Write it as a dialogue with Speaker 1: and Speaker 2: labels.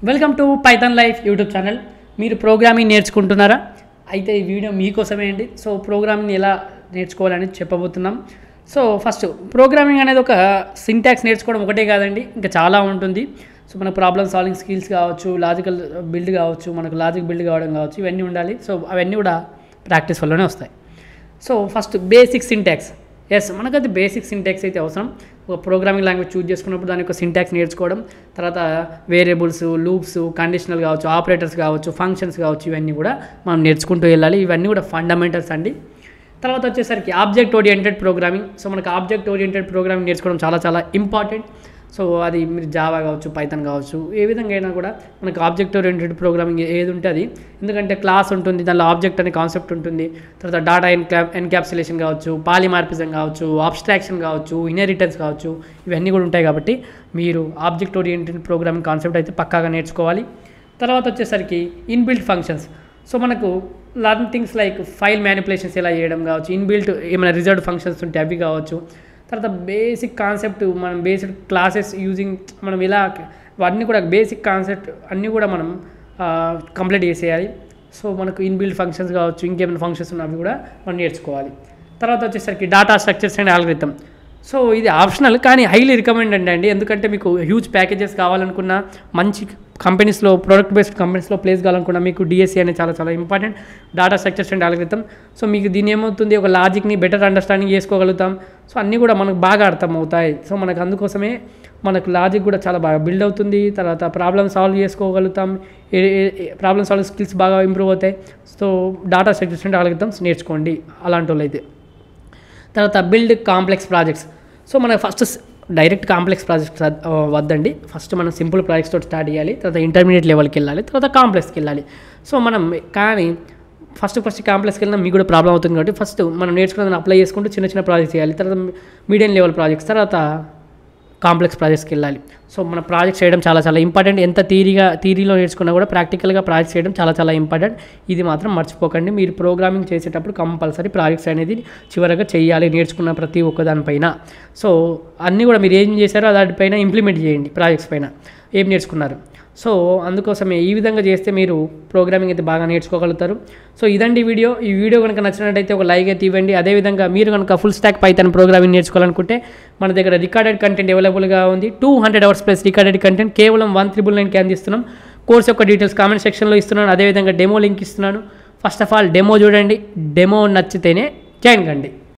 Speaker 1: Welcome to Python life YouTube channel. మీరు programming నేర్చుకుంటున్నారా? అయితే ఈ వీడియో మీకోసమే అండి. సో ప్రోగ్రామింగ్ ఎలా నేర్చుకోవాలని చెప్పబోతున్నాం. సో ఫస్ట్ ప్రోగ్రామింగ్ అనేది ఒక సింటాక్స్ నేర్చుకోవడం ఒకటే కాదండి, ఇంకా చాలా ఉంటుంది. సో మన ప్రాబ్లమ్ సాల్వింగ్ స్కిల్స్ కావచ్చు, లాజికల్ బిల్డ్ కావచ్చు, మనకు లాజిక్ బిల్డ్ కావడం కావచ్చు, ఇవన్నీ ఉండాలి. సో అవన్నీ కూడా ప్రాక్టీస్ వల్లనే వస్తాయి. So first basic syntax. Yes, మనకైతే బేసిక్ సింటాక్స్ అయితే అవసరం. ఒక ప్రోగ్రామింగ్ లాంగ్వేజ్ చూస్ చేసుకున్నప్పుడు దాని యొక్క సింటాక్స్ నేర్చుకోవడం, తర్వాత వేరియబుల్స్, లూప్స్, కండిషనల్ కావచ్చు, ఆపరేటర్స్ కావచ్చు, ఫంక్షన్స్ కావచ్చు, ఇవన్నీ కూడా మనం నేర్చుకుంటూ వెళ్ళాలి. ఇవన్నీ కూడా ఫండమెంటల్స్ అండి. తర్వాత వచ్చేసరికి ఆబ్జెక్ట్ ఓరియంటెడ్ ప్రోగ్రామింగ్. సో మనకు ఆబ్జెక్ట్ ఓరియంటెడ్ ప్రోగ్రామింగ్ నేర్చుకోవడం చాలా చాలా ఇంపార్టెంట్. సో అది మీరు జావా కావచ్చు, పైథాన్ కావచ్చు, ఏ విధంగా అయినా కూడా మనకు ఆబ్జెక్ట్ ఓరియంటెడ్ ప్రోగ్రామింగ్ ఏది ఉంటే అది. ఎందుకంటే క్లాస్ ఉంటుంది, దానిలో ఆబ్జెక్ట్ అనే కాన్సెప్ట్ ఉంటుంది. తర్వాత డాటా ఎన్క్యాప్సులేషన్ కావచ్చు, పాలిమార్ఫిజం కావచ్చు, అబ్స్ట్రాక్షన్ కావచ్చు, ఇన్హెరిటెన్స్ కావచ్చు, ఇవన్నీ కూడా ఉంటాయి. కాబట్టి మీరు ఆబ్జెక్ట్ ఓరియంటెడ్ ప్రోగ్రామింగ్ కాన్సెప్ట్ అయితే పక్కాగా నేర్చుకోవాలి. తర్వాత వచ్చేసరికి ఇన్బిల్ట్ ఫంక్షన్స్. సో మనకు learn things like file manipulations ఎలా చేయడం కావచ్చు, ఇన్బిల్ట్ ఏమైనా రిజర్వ్డ్ ఫంక్షన్స్ ఉంటే అవి కావచ్చు. తర్వాత బేసిక్ కాన్సెప్ట్, మనం బేసిక్ క్లాసెస్ యూజింగ్ మనం ఇలా అన్నీ కూడా బేసిక్ కాన్సెప్ట్ అన్నీ కూడా మనం కంప్లీట్ చేసేయాలి. సో మనకు ఇన్బిల్ట్ ఫంక్షన్స్ కావచ్చు, ఇంకేమైనా ఫంక్షన్స్ ఉన్న అవి కూడా మనం నేర్చుకోవాలి. తర్వాత వచ్చేసరికి data structures and algorithm. So ఇది ఆప్షనల్ కానీ హైలీ రికమెండెడ్ అండి. ఎందుకంటే మీకు హ్యూజ్ ప్యాకేజెస్ కావాలనుకున్నా, మంచి కంపెనీస్లో, ప్రోడక్ట్ బేస్డ్ కంపెనీస్లో ప్లేస్ కావాలనుకున్నా మీకు డిఎస్సి అనేది చాలా చాలా important. Data structures and algorithm. So మీకు దీని ఏమవుతుంది, ఒక లాజిక్ని బెటర్ అండర్స్టాండింగ్ చేసుకోగలుగుతాం. సో అన్నీ కూడా మనకు బాగా అర్థమవుతాయి. సో మనకు అందుకోసమే మనకు లాజిక్ కూడా చాలా బాగా బిల్డ్ అవుతుంది. తర్వాత ప్రాబ్లమ్ సాల్వ్ చేసుకోగలుగుతాం, ప్రాబ్లమ్ సాల్వ్ స్కిల్స్ బాగా ఇంప్రూవ్ అవుతాయి. So data structures and algorithms నేర్చుకోండి అలాంటి వాళ్ళు అయితే. తర్వాత బిల్డ్ కాంప్లెక్స్ ప్రాజెక్ట్స్. సో మనకు ఫస్ట్ డైరెక్ట్ కాంప్లెక్స్ ప్రాజెక్ట్స్ వద్దండి. ఫస్ట్ మనం సింపుల్ ప్రాజెక్ట్స్ తోటి స్టార్ట్ చేయాలి, తర్వాత ఇంటర్మీడియట్ లెవెల్కి వెళ్ళాలి, తర్వాత కాంప్లెక్స్కి వెళ్ళాలి. సో మనం కానీ ఫస్ట్ కాంప్లెక్స్కి వెళ్ళినా మీకు కూడా ప్రాబ్లం అవుతుంది. కాబట్టి ఫస్ట్ మనం నేర్చుకున్నదాన్ని అప్లై చేసుకుంటూ చిన్న చిన్న ప్రాజెక్ట్స్ చేయాలి, తర్వాత మీడియం లెవెల్ ప్రాజెక్ట్స్, తర్వాత కాంప్లెక్స్ ప్రాజెక్ట్స్కి వెళ్ళాలి. సో మన ప్రాజెక్ట్స్ చేయడం చాలా చాలా ఇంపార్టెంట్. ఎంత థీరీలో నేర్చుకున్నా కూడా ప్రాక్టికల్గా ప్రాజెక్ట్స్ చేయడం చాలా చాలా ఇంపార్టెంట్. ఇది మాత్రం మర్చిపోకండి. మీరు ప్రోగ్రామింగ్ చేసేటప్పుడు కంపల్సరీ ప్రాజెక్ట్స్ అనేది చివరగా చేయాలి, నేర్చుకున్న ప్రతి ఒక్కదానిపైన. సో అన్నీ కూడా మీరు ఏం చేశారో దానిపైన ఇంప్లిమెంట్ చేయండి, ప్రాజెక్ట్స్ పైన ఏం నేర్చుకున్నారు. సో అందుకోసమే ఈ విధంగా చేస్తే మీరు ప్రోగ్రామింగ్ అయితే బాగా నేర్చుకోగలుగుతారు. సో ఇదండి వీడియో. ఈ వీడియో కనుక నచ్చినట్టయితే ఒక లైక్ అయితే ఇవ్వండి. అదేవిధంగా మీరు కనుక ఫుల్ స్టాక్ పైథాన్ ప్రోగ్రామింగ్ నేర్చుకోవాలనుకుంటే మన దగ్గర రికార్డెడ్ కంటెంట్ అవైలబుల్గా ఉంది. 200 hours ప్లస్ రికార్డెడ్ కంటెంట్ కేవలం 1,999కి అందిస్తున్నాం. కోర్స్ యొక్క డీటెయిల్స్ కామెంట్ సెక్షన్లో ఇస్తున్నాను. అదేవిధంగా డెమో లింక్ ఇస్తున్నాను. ఫస్ట్ ఆఫ్ ఆల్ డెమో చూడండి, డెమో నచ్చితేనే జాయిన్ కండి.